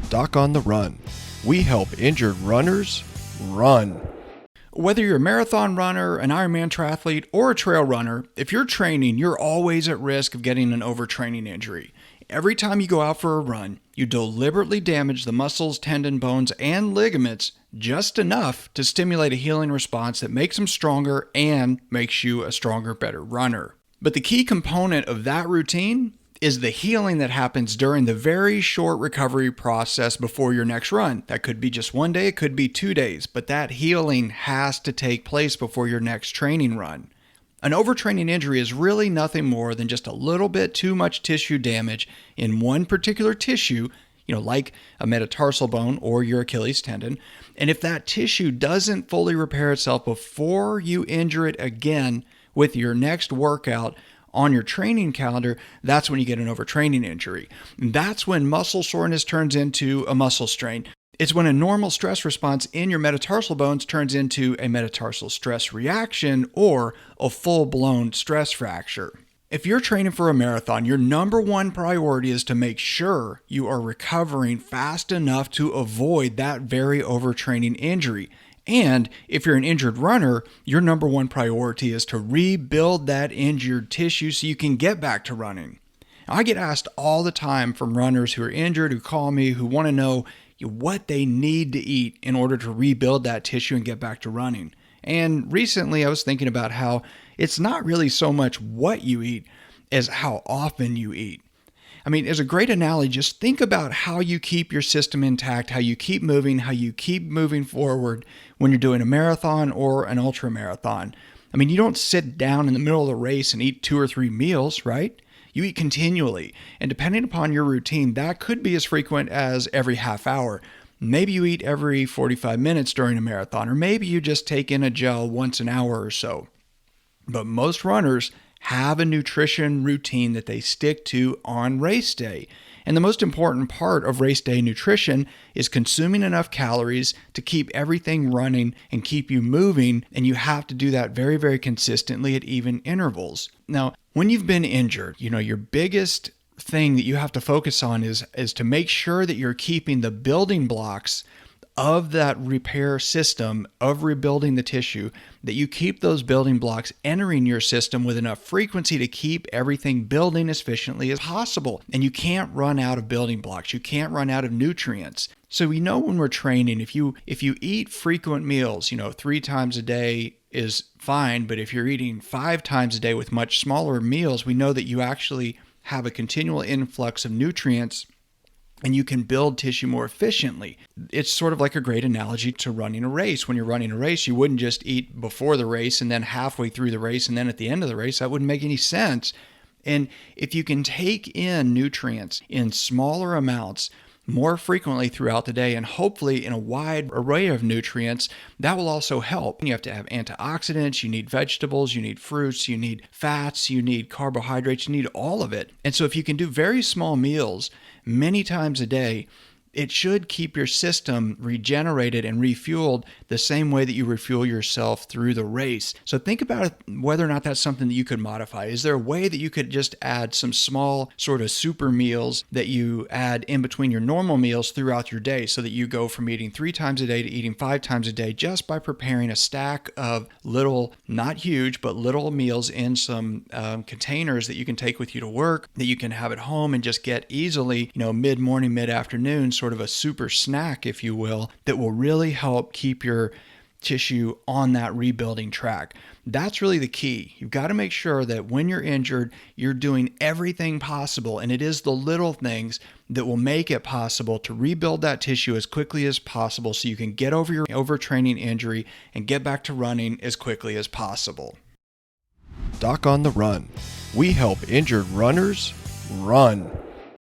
Doc on the Run. We help injured runners run. Whether you're a marathon runner, an Ironman triathlete, or a trail runner, if you're training, you're always at risk of getting an overtraining injury. Every time you go out for a run, you deliberately damage the muscles, tendon, bones, and ligaments just enough to stimulate a healing response that makes them stronger and makes you a stronger, better runner. But the key component of that routine is the healing that happens during the very short recovery process before your next run. That could be just one day, it could be 2 days, but that healing has to take place before your next training run. An overtraining injury is really nothing more than just a little bit too much tissue damage in one particular tissue, like a metatarsal bone or your Achilles tendon. And if that tissue doesn't fully repair itself before you injure it again with your next workout on your training calendar, that's when you get an overtraining injury. That's when muscle soreness turns into a muscle strain. It's when a normal stress response in your metatarsal bones turns into a metatarsal stress reaction or a full-blown stress fracture. If you're training for a marathon, your number one priority is to make sure you are recovering fast enough to avoid that very overtraining injury. And if you're an injured runner, your number one priority is to rebuild that injured tissue so you can get back to running. I get asked all the time from runners who are injured, who call me, who want to know what they need to eat in order to rebuild that tissue and get back to running. And recently I was thinking about how it's not really so much what you eat as how often you eat. I mean, as a great analogy, just think about how you keep your system intact, how you keep moving forward when you're doing a marathon or an ultra marathon. I mean, you don't sit down in the middle of the race and eat 2 or 3 meals, right? You eat continually. And depending upon your routine, that could be as frequent as every half hour. Maybe you eat every 45 minutes during a marathon, or maybe you just take in a gel once an hour or so. But most runners have a nutrition routine that they stick to on race day. And the most important part of race day nutrition is consuming enough calories to keep everything running and keep you moving. And you have to do that very, very consistently at even intervals. Now, when you've been injured, your biggest thing that you have to focus on is to make sure that you're keeping the building blocks of that repair system of rebuilding the tissue, that you keep those building blocks entering your system with enough frequency to keep everything building as efficiently as possible. And you can't run out of building blocks. You can't run out of nutrients. So we know when we're training, if you eat frequent meals, 3 times a day is fine. But if you're eating 5 times a day with much smaller meals, we know that you actually have a continual influx of nutrients and you can build tissue more efficiently. It's sort of like a great analogy to running a race. When you're running a race, you wouldn't just eat before the race and then halfway through the race and then at the end of the race. That wouldn't make any sense. And if you can take in nutrients in smaller amounts more frequently throughout the day and hopefully in a wide array of nutrients, that will also help. You have to have antioxidants, you need vegetables, you need fruits, you need fats, you need carbohydrates, you need all of it. And so if you can do very small meals many times a day, it should keep your system regenerated and refueled the same way that you refuel yourself through the race. So think about whether or not that's something that you could modify. Is there a way that you could just add some small sort of super meals that you add in between your normal meals throughout your day so that you go from eating 3 times a day to eating 5 times a day just by preparing a stack of little, not huge, but little meals in some containers that you can take with you to work, that you can have at home and just get easily, mid-morning, mid-afternoon, sort of a super snack, if you will, that will really help keep your tissue on that rebuilding track. That's really the key. You've got to make sure that when you're injured, you're doing everything possible, and it is the little things that will make it possible to rebuild that tissue as quickly as possible so you can get over your overtraining injury and get back to running as quickly as possible. Doc on the Run. We help injured runners run.